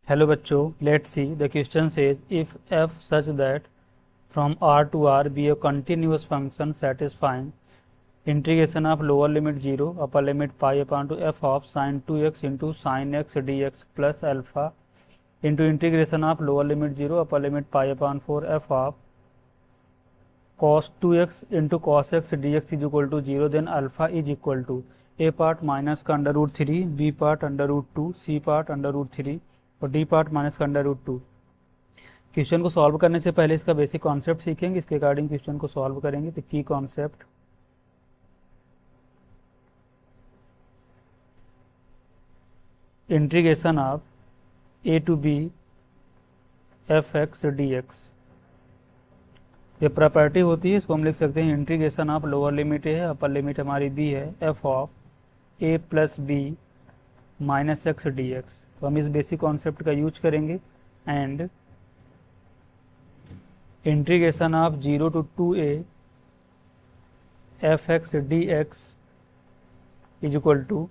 Hello बच्चों, let's see the question says if f such that from r to r be a continuous function satisfying integration of lower limit 0 upper limit pi upon to f of sin 2x into sin x dx plus alpha into integration of lower limit 0 upper limit pi upon 4 f of cos 2x into cos x dx is equal to 0, then alpha is equal to a part minus का under root three, B part under root two, C part under root three और D part minus का under root two. Question को solve करने से पहले इसका basic concept सीखेंगे, इसके अकॉर्डिंग क्वेश्चन को सॉल्व करेंगे। तो की concept, integration of a to b f x d x, ये प्रॉपर्टी होती है। इसको हम लिख सकते हैं इंटीग्रेशन ऑफ लोअर लिमिट है, अपर लिमिट हमारी बी है, f of a plus b minus x d x. तो हम इस बेसिक कॉन्सेप्ट का यूज करेंगे and integration of 0 to 2a f x d x is equal to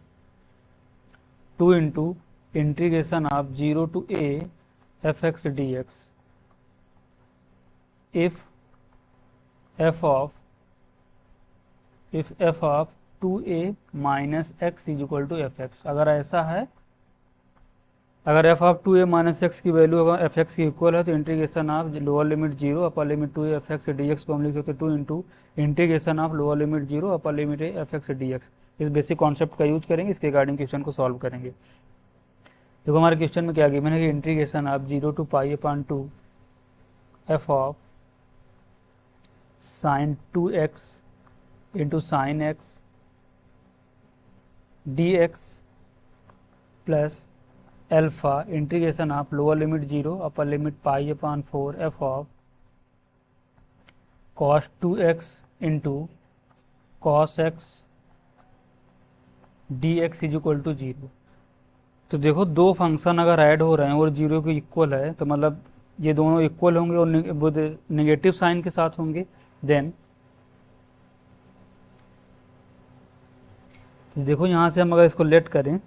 2 into integration of 0 to a f x d x if f of 2a minus x is equal to f x. अगर ऐसा है, अगर f of 2a minus x की value अगर F x की equal है तो integration of lower limit 0 upper limit 2 F x d x को हम लिख सकते हैं 2 into integration of lower limit 0 upper limit F x d x. इस बेसिक कॉन्सेप्ट का यूज करेंगे, इसके अकॉर्डिंग क्वेश्चन को सॉल्व करेंगे। देखो हमारे क्वेश्चन में क्या गिवन है कि integration of 0 to pi upon 2 f of sine 2x into sine x d x plus alpha integration of lower limit 0 upper limit pi upon 4 f of cos 2x into cos x d x is equal to 0। तो देखो दो function अगर add हो रहे हैं और 0 के equal है तो मतलब ये दोनों इक्वल होंगे और नेगेटिव साइन के साथ होंगे। देन तो देखो यहाँ से हम अगर इसको लेट करें,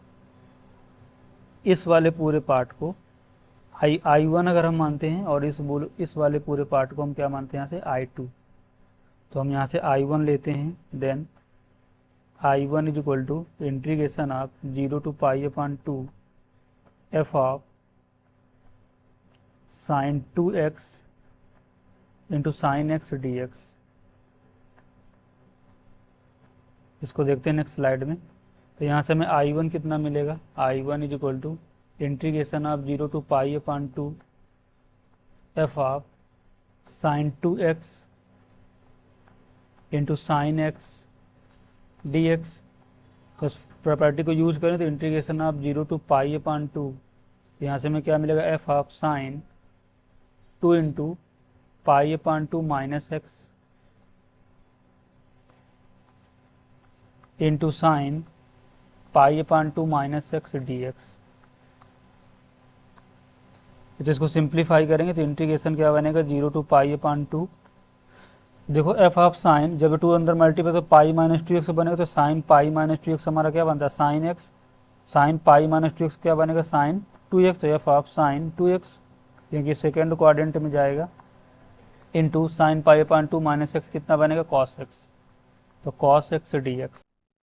इस वाले पूरे पार्ट को आई वन अगर हम मानते हैं और इस वाले पूरे पार्ट को हम क्या मानते हैं यहाँ से आई टू। तो हम यहाँ से आई वन लेते हैं, then I one is equal to integration of 0 to pi upon 2 f of sine 2x into sine x d x. इसको देखते हैं नेक्स्ट स्लाइड में। तो यहाँ से हमें आई वन कितना मिलेगा, I one is equal to integration of 0 to pi upon 2 f of sine 2x into sine x d x. तो प्रॉपर्टी को यूज करें तो integration of 0 to pi upon 2, यहाँ से हमें क्या मिलेगा, f of sine 2 into pi upon 2 minus x into sine pi upon 2 minus x d x. तो इसको सिंप्लीफाई करेंगे तो इंटीग्रेशन क्या बनेगा, 0 to पाई अपॉन 2। देखो एफ ऑफ साइन जब 2 अंदर मल्टीप्लाई तो पाई माइनस 2x बनेगा, तो साइन पाई माइनस 2x हमारा क्या बनता है, sine x. Sine pi minus 2x क्या बनेगा, साइन 2x। तो एफ ऑफ साइन 2x क्योंकि सेकेंड क्वाड्रेंट में जाएगा, into sine pi upon 2 minus x कितना बनेगा, कॉस एक्स। तो कॉस एक्स डी एक्स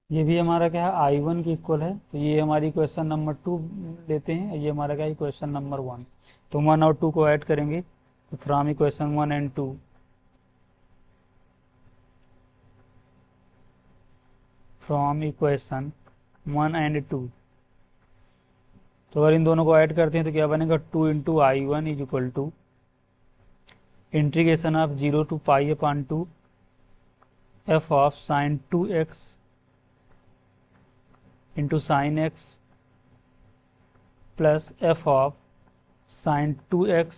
ये भी हमारा क्या है, आई वन की इक्वल है। तो ये हमारी क्वेश्चन नंबर 2 लेते हैं, ये हमारा क्या है, क्वेश्चन नंबर 1। तो 1 और 2 को ऐड करेंगे तो from equation 1 and 2 from equation 1 and 2। तो अगर इन दोनों को ऐड करते हैं तो क्या बनेगा, 2 into I one is equal to integration of 0 to pi upon 2 f of sine 2x into sine x plus f of sine 2x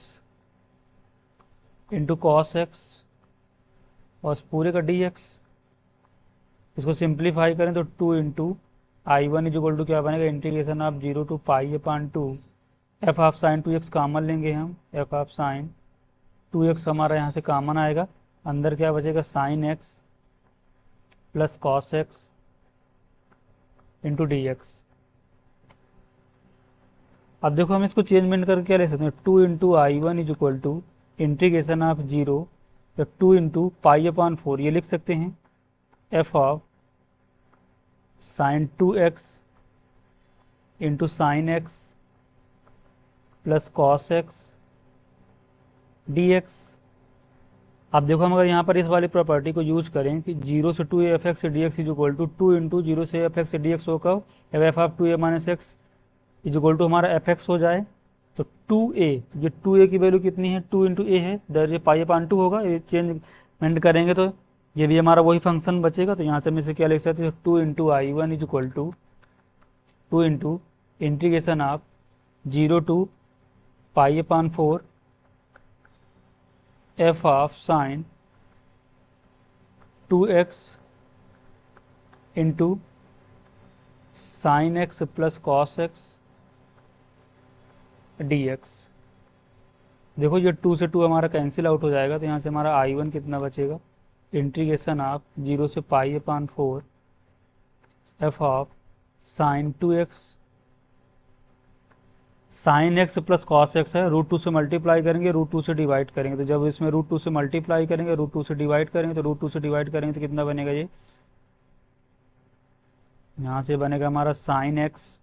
into cos x और पूरे का dx। इसको सिंप्लीफाई करें तो 2 into I one is equal to क्या बनेगा, integration of 0 to pi upon 2 f of sine 2x common लेंगे हम, एफ ऑफ साइन 2x हमारा यहाँ से कॉमन आएगा, अंदर क्या बचेगा, sign x plus cos x into D x. अब देखो हम इसको चेंजमेंट करके क्या ले सकते हैं, 2 × I1 is equal to integration of 0 या 2 × π/4 ये लिख सकते हैं f of sin 2x into sine x plus cos x D. अब देखो हम अगर यहाँ पर इस वाली प्रॉपर्टी को यूज करें कि 0 से 2a f x d x is equal to 2 × 0 से एफ एक्स डी एक्स होगा, f of 2a minus x is equal to हमारा एफ एक्स हो जाए, तो 2a, जो 2a की वैल्यू कितनी है, 2 × a है, दर ये π/2 होगा, ये चेंजमेंट करेंगे तो ये भी हमारा वही फंक्शन बचेगा। तो यहाँ से हम इसे क्या लिख सकते हैं, 2 × I1 is equal to 2 × integration of 0 to π/4 f of sine 2x into sine x plus cos x d. देखो ये 2 से 2 हमारा कैंसिल आउट हो जाएगा, तो यहाँ से हमारा I1 कितना बचेगा, इंटीग्रेशन ऑफ 0 से π/4 f of sine 2x sign x plus cos x है, √2 से मल्टीप्लाई करेंगे, √2 से डिवाइड करेंगे, तो जब इसमें √2 से मल्टीप्लाई करेंगे, √2 से डिवाइड करेंगे, तो √2 से डिवाइड करेंगे तो कितना बनेगा, ये यहाँ से बनेगा हमारा sine x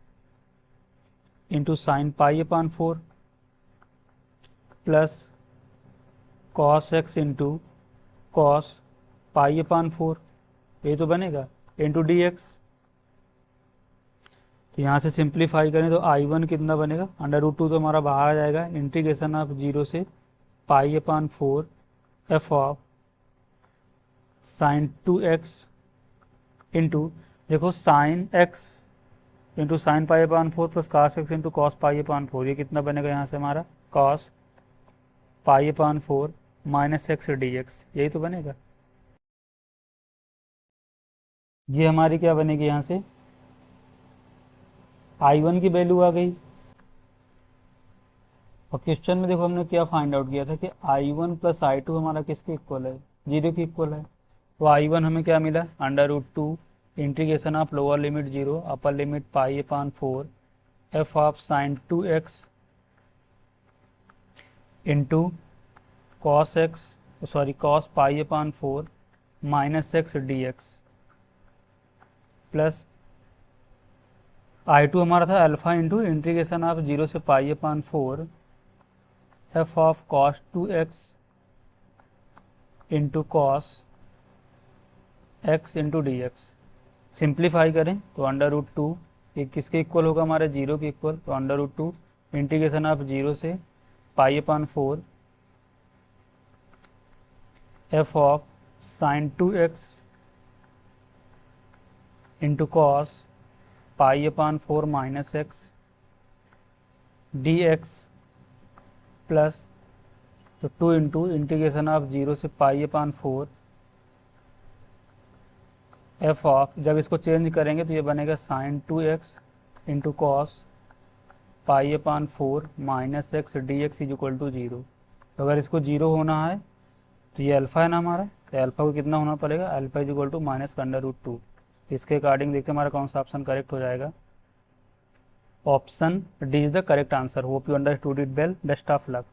into sine π/4 plus cos x into cos π/4, ये तो बनेगा इंटू डी। तो यहाँ से सिंप्लीफाई करें तो I1 कितना बनेगा, √2 तो हमारा बाहर आ जाएगा, इंटीग्रेशन ऑफ 0 से π/4 f of sine 2x into, देखो sine x into sine π/4 plus cos x into cos π/4, ये कितना बनेगा यहाँ से हमारा कॉस π/4 माइनस एक्स डी, यही तो बनेगा। ये हमारी क्या बनेगी, यहाँ से I1 की वैल्यू आ गई। और क्वेश्चन में देखो हमने क्या फाइंड आउट किया था कि I1 प्लस I2 हमारा किसके इक्वल है, 0 के इक्वल है। तो I1 हमें क्या मिला, √2 integration of lower limit 0 upper limit π/4 f of sine 2x into cos x cos π/4 minus x D plus I2 हमारा था अल्फा इंटू इंटीग्रेशन ऑफ 0 से π/4 f of cos 2x into cos x into D. Simplify करें तो √2 ये किसके equal होगा, हमारे 0 के इक्वल, तो √2 इंटीग्रेशन ऑफ 0 से π/4 f of sine 2x into cos π/4 minus x D plus तो 2 × इंटीग्रेशन ऑफ 0 से π/4 f ऑफ, जब इसको चेंज करेंगे तो ये बनेगा sine 2x into cos π/4 minus x D is equal to 0। तो अगर इसको 0 होना है तो ये अल्फ़ा है ना हमारा, तो अल्फ़ा को कितना होना पड़ेगा, alpha is equal to minus √2। इसके अकॉर्डिंग देखते हैं हमारा कौन सा ऑप्शन करेक्ट हो जाएगा। Option D is the correct answer. Hope you understood it well, best of luck.